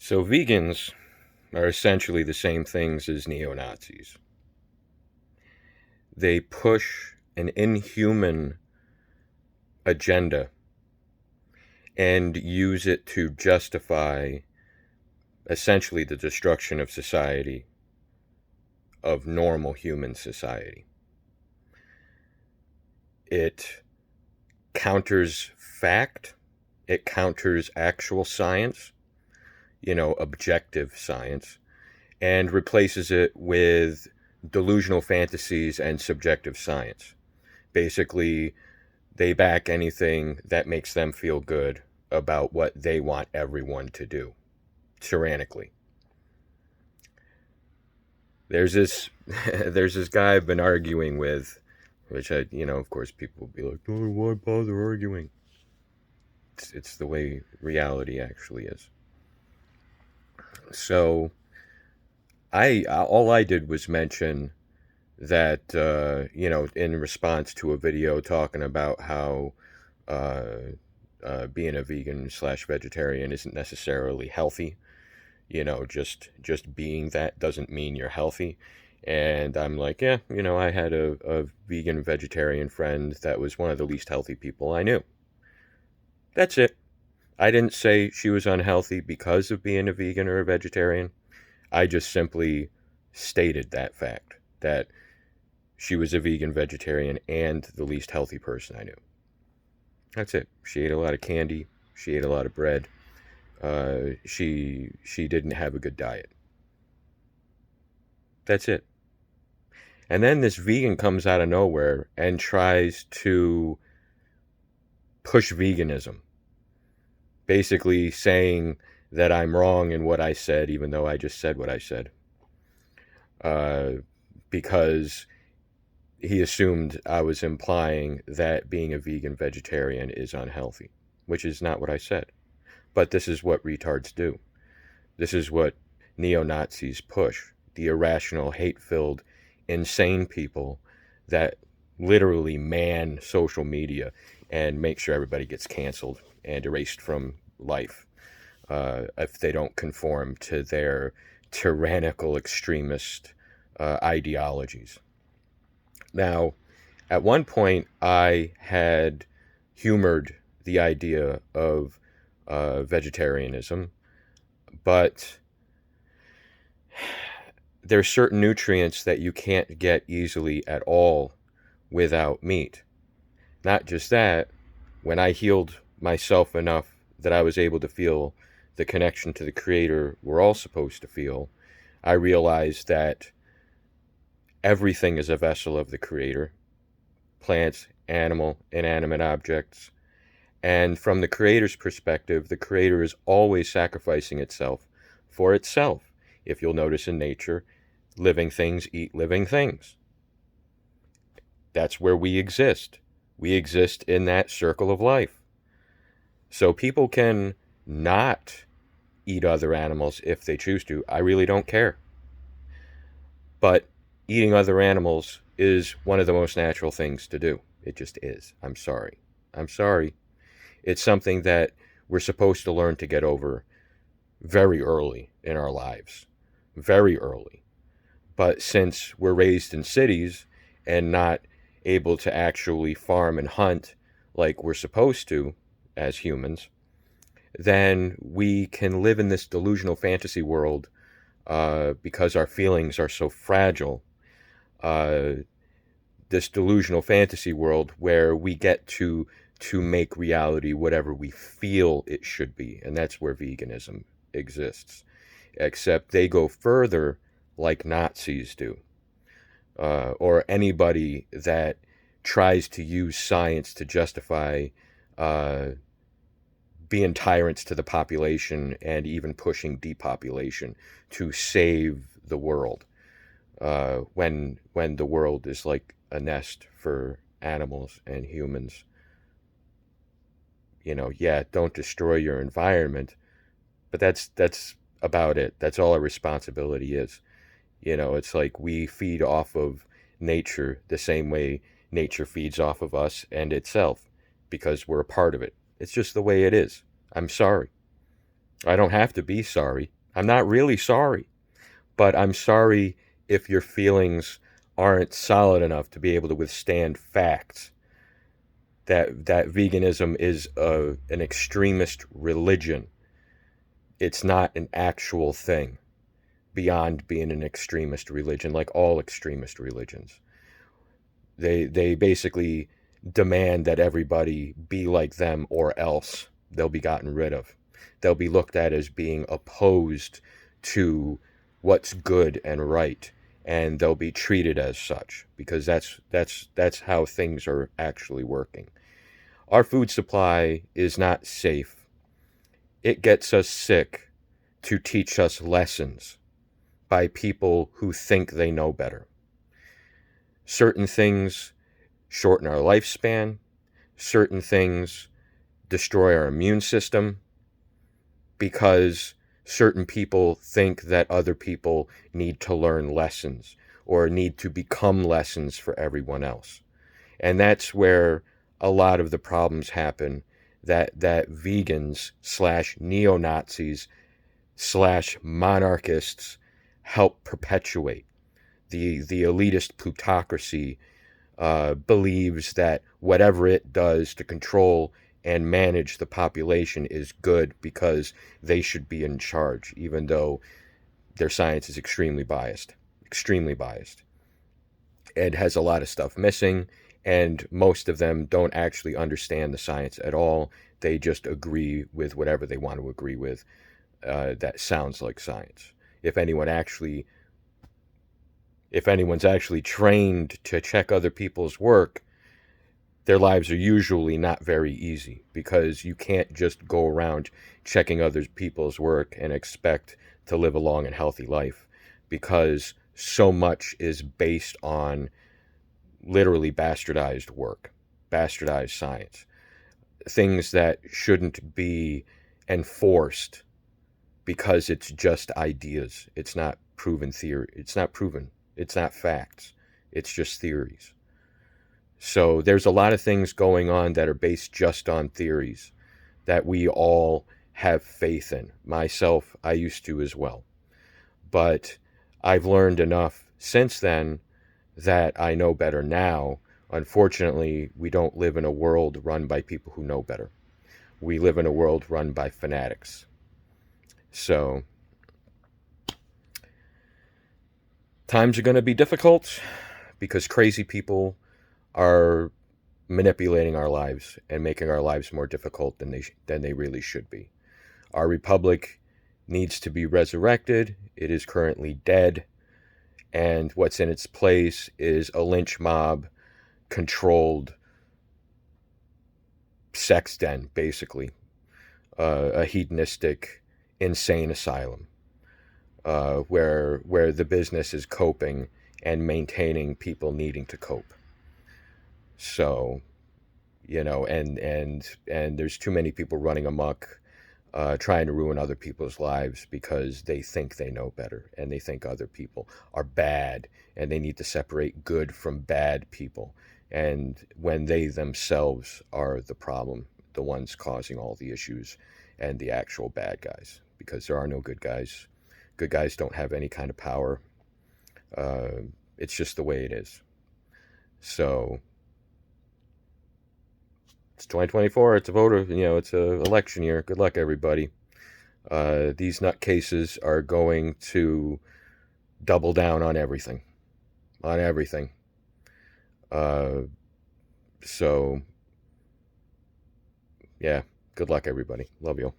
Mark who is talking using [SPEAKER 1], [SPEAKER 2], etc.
[SPEAKER 1] So vegans are essentially the same things as neo-Nazis. They push an inhuman agenda and use it to justify essentially the destruction of society, of normal human society. It counters fact, it counters actual science, objective science, and replaces it with delusional fantasies and subjective science. Basically, they back anything that makes them feel good about what they want everyone to do, tyrannically. There's this there's this guy I've been arguing with, which of course people will be like, oh, why bother arguing? It's the way reality actually is. So all I did was mention that in response to a video talking about how being a vegan / vegetarian isn't necessarily healthy. Just being that doesn't mean you're healthy. And I'm like, yeah, I had a vegan vegetarian friend that was one of the least healthy people I knew. That's it. I didn't say she was unhealthy because of being a vegan or a vegetarian. I just simply stated that fact, that she was a vegan vegetarian and the least healthy person I knew. That's it. She ate a lot of candy. She ate a lot of bread. She didn't have a good diet. That's it. And then this vegan comes out of nowhere and tries to push veganism, basically saying that I'm wrong in what I said, even though I just said what I said, because he assumed I was implying that being a vegan vegetarian is unhealthy, which is not what I said. But this is what retards do. This is what neo-Nazis push. The irrational, hate-filled, insane people that literally man social media and make sure everybody gets canceled and erased from life if they don't conform to their tyrannical extremist ideologies. Now, at one point, I had humored the idea of vegetarianism, but there's certain nutrients that you can't get easily at all without meat. Not just that, when I healed myself enough that I was able to feel the connection to the Creator we're all supposed to feel, I realized that everything is a vessel of the Creator. Plants, animal, inanimate objects. And from the Creator's perspective, the Creator is always sacrificing itself for itself. If you'll notice in nature, living things eat living things. That's where we exist. We exist in that circle of life. So people can not eat other animals if they choose to. I really don't care. But eating other animals is one of the most natural things to do. It just is. I'm sorry. It's something that we're supposed to learn to get over very early in our lives. Very early. But since we're raised in cities and not able to actually farm and hunt like we're supposed to as humans, then we can live in this delusional fantasy world because our feelings are so fragile. This delusional fantasy world where we get to make reality whatever we feel it should be. And that's where veganism exists. Except they go further like Nazis do. Or anybody that tries to use science to justify being tyrants to the population and even pushing depopulation to save the world. When the world is like a nest for animals and humans. Don't destroy your environment, but that's about it. That's all our responsibility is. It's like we feed off of nature the same way nature feeds off of us and itself, because we're a part of it. It's just the way it is. I'm sorry. I don't have to be sorry. I'm not really sorry, but I'm sorry if your feelings aren't solid enough to be able to withstand facts that veganism is an extremist religion. It's not an actual thing beyond being an extremist religion, like all extremist religions. They basically demand that everybody be like them, or else they'll be gotten rid of. They'll be looked at as being opposed to what's good and right, and they'll be treated as such, because that's how things are actually working. Our food supply is not safe. It gets us sick to teach us lessons by people who think they know better. Certain things shorten our lifespan. Certain things destroy our immune system because certain people think that other people need to learn lessons or need to become lessons for everyone else. And that's where a lot of the problems happen that vegans slash neo-Nazis slash monarchists help perpetuate. The elitist plutocracy believes that whatever it does to control and manage the population is good because they should be in charge, even though their science is extremely biased. It has a lot of stuff missing, and most of them don't actually understand the science at all. They just agree with whatever they want to agree with that sounds like science. If anyone's actually trained to check other people's work, their lives are usually not very easy, because you can't just go around checking other people's work and expect to live a long and healthy life, because so much is based on literally bastardized work, bastardized science, things that shouldn't be enforced because it's just ideas. It's not proven theory. It's not proven. It's not facts. It's just theories. So there's a lot of things going on that are based just on theories that we all have faith in. Myself, I used to as well. But I've learned enough since then that I know better now. Unfortunately, we don't live in a world run by people who know better. We live in a world run by fanatics. So times are going to be difficult because crazy people are manipulating our lives and making our lives more difficult than they really should be. Our republic needs to be resurrected. It is currently dead, and what's in its place is a lynch mob controlled sex den, basically, a hedonistic insane asylum, where the business is coping and maintaining people needing to cope. So, and there's too many people running amok, trying to ruin other people's lives because they think they know better, and they think other people are bad, and they need to separate good from bad people. And when they themselves are the problem, the ones causing all the issues, and the actual bad guys, because there are no good guys. Good guys don't have any kind of power. It's just the way it is. So it's 2024. It's a voter. It's a election year. Good luck, everybody. These nutcases are going to double down on everything. On everything. So, yeah. Good luck, everybody. Love you.